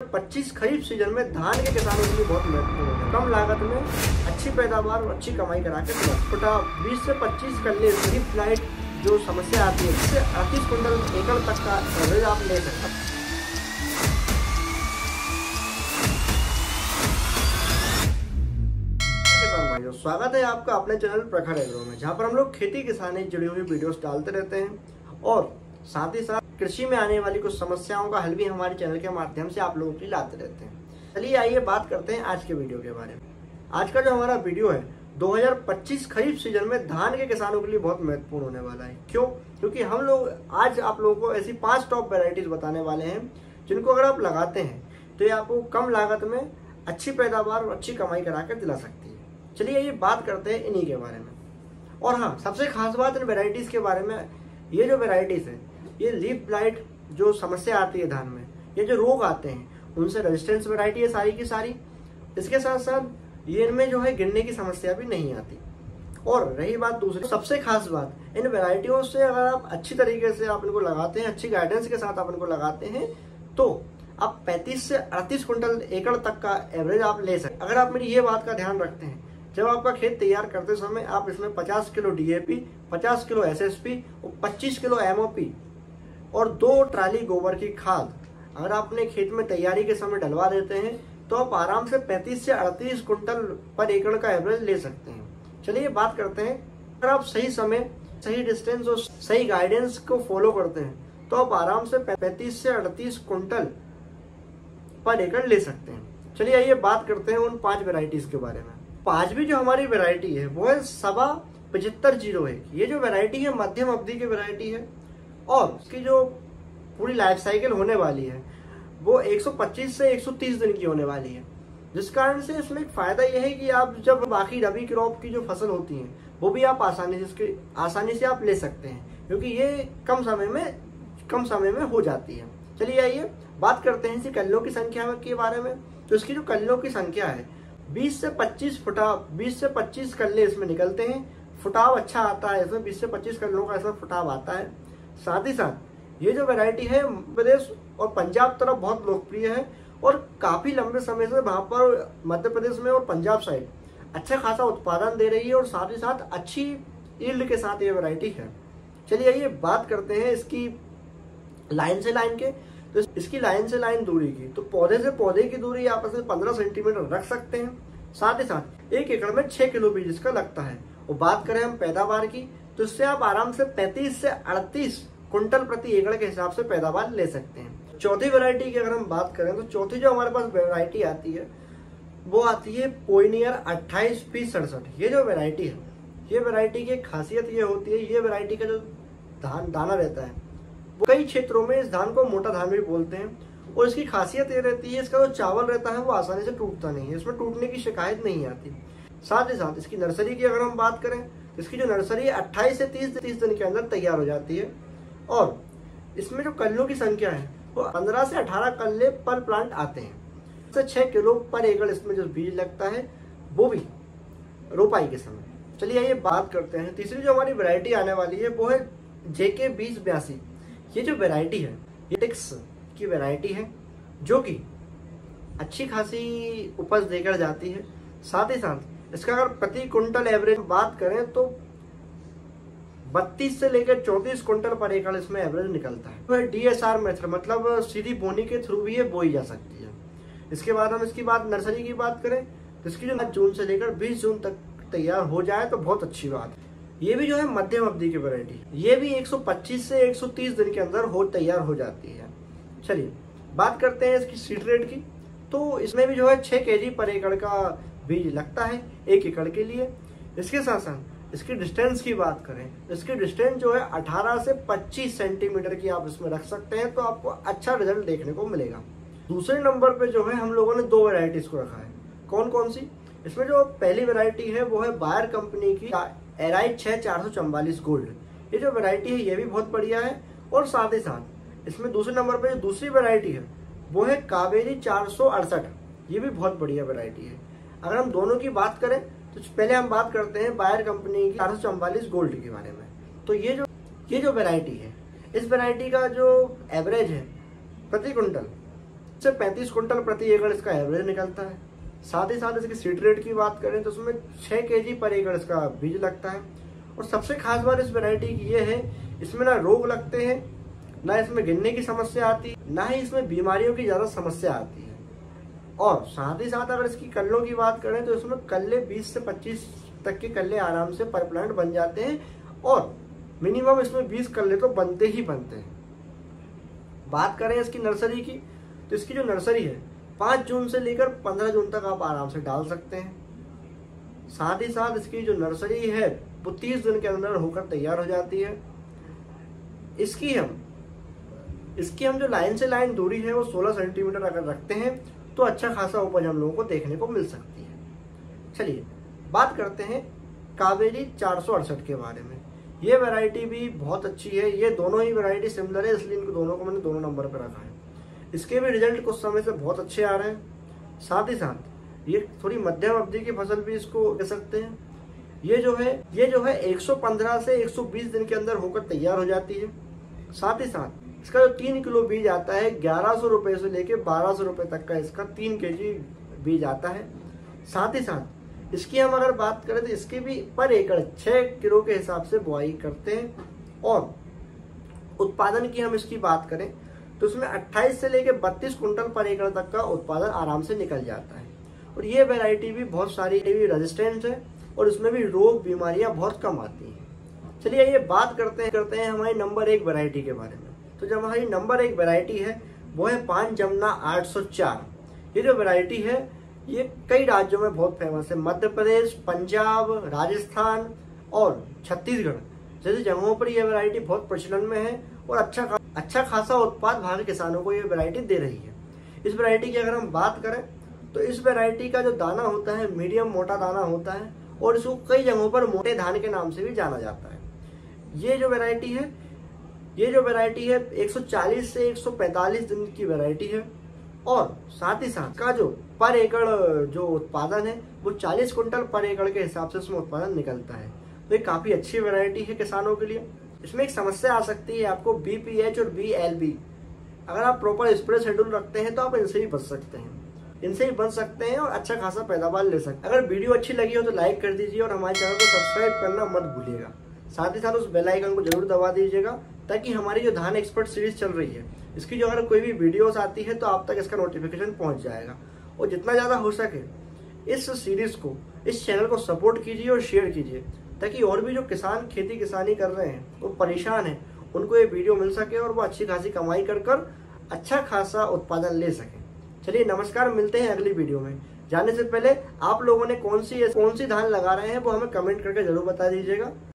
25 खरीफ season में धान के किसानों के लिए बहुत महत्वपूर्ण है। कम लागत में अच्छी पैदावार और अच्छी कमाई करा के 20 से 25 कल्ले खरीफ फ्लाइट जो समस्या आती है इससे 38 क्विंटल एकड़ तक का एवरेज आप ले सकते हैं। स्वागत है आपका अपने चैनल प्रखर एग्रो में, जहां पर हम लोग खेती किसानी जुड़ी हुई वीडियोस डालते रहते हैं और साथ ही साथ कृषि में आने वाली कुछ समस्याओं का हल भी हमारे चैनल के माध्यम से आप लोगों के लिए लाते रहते हैं। चलिए आइए बात करते हैं आज के वीडियो के बारे में। आज का जो हमारा वीडियो है 2025 खरीफ सीजन में धान के किसानों के लिए बहुत महत्वपूर्ण होने वाला है। क्यों? क्योंकि हम लोग आज आप लोगों को ऐसी 5 टॉप वेराइटीज बताने वाले हैं जिनको अगर आप लगाते हैं तो ये आपको कम लागत में अच्छी पैदावार और अच्छी कमाई करा कर दिला सकती है। चलिए ये बात करते हैं इन्हीं के बारे में। और हाँ, सबसे खास बात इन वेराइटीज के बारे में, ये जो वेराइटीज है ये लीफ ब्लाइट जो समस्या आती है धान में, ये जो रोग आते हैं उनसे रेजिस्टेंस वेराइटी है सारी की सारी। इसके साथ साथ ये इनमें जो है गिरने की समस्या भी नहीं आती। और रही बात दूसरी सबसे खास बात, इन वेराइटियों से अगर आप अच्छी तरीके से आप इनको लगाते हैं, अच्छी गाइडेंस के साथ आप इनको लगाते हैं तो आप 35 से 38 क्विंटल एकड़ तक का एवरेज आप ले सकते। अगर आप मेरी ये बात का ध्यान रखते हैं, जब आपका खेत तैयार करते समय आप इसमें 50 किलो DAP, 50 किलो SSP और 25 किलो MOP और 2 ट्राली गोबर की खाद अगर आप अपने खेत में तैयारी के समय डलवा देते हैं तो आप आराम से 35 से 38 कुंटल पर एकड़ का एवरेज ले सकते हैं। चलिए बात करते हैं, अगर आप सही समय, सही डिस्टेंस और सही गाइडेंस को फॉलो करते हैं तो आप आराम से 35 से 38 कुंटल पर एकड़ ले सकते हैं। चलिए आइए बात करते हैं उन 5 वेराइटीज के बारे में। 5वीं जो हमारी वैरायटी है वो है सबा 7501। ये जो वैरायटी है मध्यम अवधि की वैरायटी है और उसकी जो पूरी लाइफ साइकिल होने वाली है वो 125 से 130 दिन की होने वाली है। जिस कारण से इसमें एक फायदा यह है कि आप जब बाकी रबी क्रॉप की जो फसल होती है वो भी आप आसानी से आप ले सकते हैं, क्योंकि ये कम समय में हो जाती है। चलिए आइए बात करते हैं इसकी कल्लों की संख्या के बारे में। तो इसकी जो कल्लों की संख्या है 20 से 25 कल्ले इसमें निकलते हैं। फुटाव अच्छा आता है इसमें, 20 से 25 कल्लों का इसमें फुटाव आता है। साथ ही साथ ये जो वैरायटी है प्रदेश और पंजाब तरफ बहुत लोकप्रिय है और काफी लंबे समय से वहां पर मध्य प्रदेश में और पंजाब साइड अच्छा खासा उत्पादन दे रही है और साथ ही साथ अच्छी यील्ड के साथ ये वैरायटी है। चलिए ये बात करते हैं इसकी लाइन से लाइन के। तो इसकी लाइन से लाइन दूरी की, तो पौधे से पौधे की दूरी आप इसमें 15 सेंटीमीटर रख सकते हैं। साथ ही साथ 1 एकड़ में 6 किलो बीज इसका लगता है। और बात करें हम पैदावार की तो इससे आप आराम से 35 से 38 कुंटल प्रति एकड़ के हिसाब से पैदावार ले सकते हैं। चौथी वैरायटी की अगर हम बात करें तो चौथी जो हमारे पास वैरायटी आती है वो आती है पोइनियर 28P67। ये जो वैरायटी है, ये वैरायटी की खासियत ये होती है, ये वैरायटी का जो दाना रहता है वो कई क्षेत्रों में इस धान को मोटा धान भी बोलते हैं। और इसकी खासियत ये रहती है, इसका जो चावल रहता है वो आसानी से टूटता नहीं है, इसमें टूटने की शिकायत नहीं आती। साथ ही साथ इसकी नर्सरी की अगर हम बात करें, इसकी जो नर्सरी है 28 से 30 दिन के अंदर तैयार हो जाती है। और इसमें जो कल्लों की संख्या है वो 15 से 18 कल्ले पर प्लांट आते हैं। इससे 6 किलो पर एकड़ इसमें जो बीज लगता है वो भी रोपाई के समय। चलिए ये बात करते हैं तीसरी जो हमारी वैरायटी आने वाली है वो है JK 2082। ये जो वैरायटी है ये टिक्स की वैरायटी है जो कि अच्छी खासी उपज देकर जाती है। साथ ही साथ इसका अगर प्रति कुंटल एवरेज बात करें तो 32 से लेकर 34 कुंटल पर एकड़ इसमें एवरेज निकलता है। तो DSR मेथड मतलब सीधी बोनी के थ्रू भी ये बोई जा सकती है। इसके बाद हम इसकी बात नर्सरी की बात करें तो इसकी जो जून से लेकर 20 जून तक तैयार हो जाए तो बहुत अच्छी बात है। ये भी जो है मध्यम अवधि की वैरायटी, ये भी 125 से 130 दिन के अंदर तैयार हो जाती है। चलिए बात करते हैं इसकी सीड रेट की। तो इसमें भी जो है 6 kg पर एकड़ का बीज लगता है 1 एकड़ के लिए। इसके साथ साथ इसकी डिस्टेंस की बात करें, इसकी डिस्टेंस जो है 18 से 25 सेंटीमीटर की आप इसमें रख सकते हैं तो आपको अच्छा रिजल्ट देखने को मिलेगा। दूसरे नंबर पे जो है हम लोगों ने 2 वेराइटीज को रखा है। कौन कौन सी? इसमें जो पहली वेराइटी है वो है बायर कंपनी की एराइट 6444 गोल्ड। ये जो वैरायटी है ये भी बहुत बढ़िया है। और साथ ही साथ इसमें दूसरे नंबर पे जो दूसरी वैरायटी है वो है कावेरी 468। ये भी बहुत बढ़िया वैरायटी है। अगर हम दोनों की बात करें तो पहले हम बात करते हैं बायर कंपनी की 444 गोल्ड के बारे में। तो ये जो वैरायटी है, इस वैरायटी का जो एवरेज है प्रति कुंटल से 35 कुंटल प्रति एकड़ इसका एवरेज निकलता है। साथ ही साथ इसकी सीड रेट की बात करें तो उसमें 6 kg पर एकड़ इसका बीज लगता है। और सबसे खास बात इस वैरायटी की ये है, इसमें ना रोग लगते हैं, ना इसमें गिरने की समस्या आती, ना ही इसमें बीमारियों की ज़्यादा समस्या आती है। और साथ ही साथ अगर इसकी कल्लों की बात करें तो इसमें कल्ले 20 से 25 तक के कल्ले आराम से पर प्लांट बन जाते हैं और मिनिमम इसमें 20 कल्ले तो बनते ही बनते हैं। बात करें इसकी नर्सरी की तो इसकी जो नर्सरी है 5 जून से लेकर 15 जून तक आप आराम से डाल सकते हैं। साथ ही साथ इसकी जो नर्सरी है वो 30 दिन के अंदर होकर तैयार हो जाती है। इसकी हम जो लाइन से लाइन दूरी है वो 16 सेंटीमीटर अगर रखते हैं तो अच्छा खासा उपज हम लोगों को देखने को मिल सकती है। चलिए बात करते हैं कावेरी 468 के बारे में। ये वैरायटी भी बहुत अच्छी है। ये दोनों ही वैरायटी सिमिलर है, इसलिए इनको दोनों को मैंने दोनों नंबर पर रखा है। इसके भी रिजल्ट कुछ समय से बहुत अच्छे आ रहे हैं। साथ ही साथ ये थोड़ी मध्यम अवधि की फसल भी इसको कह सकते हैं। ये जो है 115 से 120 दिन के अंदर होकर तैयार हो जाती है। साथ ही साथ इसका जो 3 किलो बीज आता है 1100 रुपये से लेके 1200 रुपये तक का इसका 3 kg बीज आता है। साथ ही साथ इसकी हम अगर बात करें तो इसकी भी पर एकड़ 6 किलो के हिसाब से बुआई करते हैं। और उत्पादन की हम इसकी बात करें तो उसमें 28 से लेके 32 कुंटल पर एकड़ तक का उत्पादन आराम से निकल जाता है। और ये वैरायटी भी बहुत सारी रेजिस्टेंट है और इसमें भी रोग बीमारियां बहुत कम आती हैं। चलिए ये बात करते हैं हमारी नंबर 1 वैरायटी के बारे में। तो जो हमारी नंबर 1 वैरायटी है वो है पान जमुना 804। ये जो वैरायटी है ये कई राज्यों में बहुत फेमस है। मध्य प्रदेश, पंजाब, राजस्थान और छत्तीसगढ़ जैसे जगहों पर यह वैरायटी बहुत प्रचलन में है और अच्छा खासा उत्पाद वहाँ के किसानों को ये वैरायटी दे रही है। इस वैरायटी की अगर हम बात करें तो इस वैरायटी का जो दाना होता है मीडियम मोटा दाना होता है और इसको कई जगहों पर मोटे धान के नाम से भी जाना जाता है। ये जो वैरायटी है 140 से 145 दिन की वैरायटी है। और साथ ही साथ का जो पर एकड़ जो उत्पादन है वो 40 कुंटल पर एकड़ के हिसाब से उसमें उत्पादन निकलता है। तो ये काफी अच्छी वैरायटी है किसानों के लिए। इसमें एक समस्या आ सकती है आपको BPH और BLB। अगर आप प्रॉपर स्प्रे शेड्यूल रखते हैं तो आप इनसे ही बच सकते हैं और अच्छा खासा पैदावार ले सकते हैं। अगर वीडियो अच्छी लगी हो तो लाइक कर दीजिए और हमारे चैनल को सब्सक्राइब करना मत भूलिएगा। साथ ही साथ उस बेल आइकन को जरूर दबा दीजिएगा ताकि हमारी जो धान एक्सपर्ट सीरीज चल रही है इसकी जो अगर कोई भी वीडियोस आती है तो आप तक इसका नोटिफिकेशन पहुंच जाएगा। और जितना ज़्यादा हो सके इस सीरीज को, इस चैनल को सपोर्ट कीजिए और शेयर कीजिए ताकि और भी जो किसान खेती किसानी कर रहे हैं वो परेशान हैं उनको ये वीडियो मिल सके और वो अच्छी खासी कमाई कर अच्छा खासा उत्पादन ले सकें। चलिए नमस्कार, मिलते हैं अगली वीडियो में। जाने से पहले आप लोगों ने कौन सी धान लगा रहे हैं वो हमें कमेंट करके जरूर बता दीजिएगा।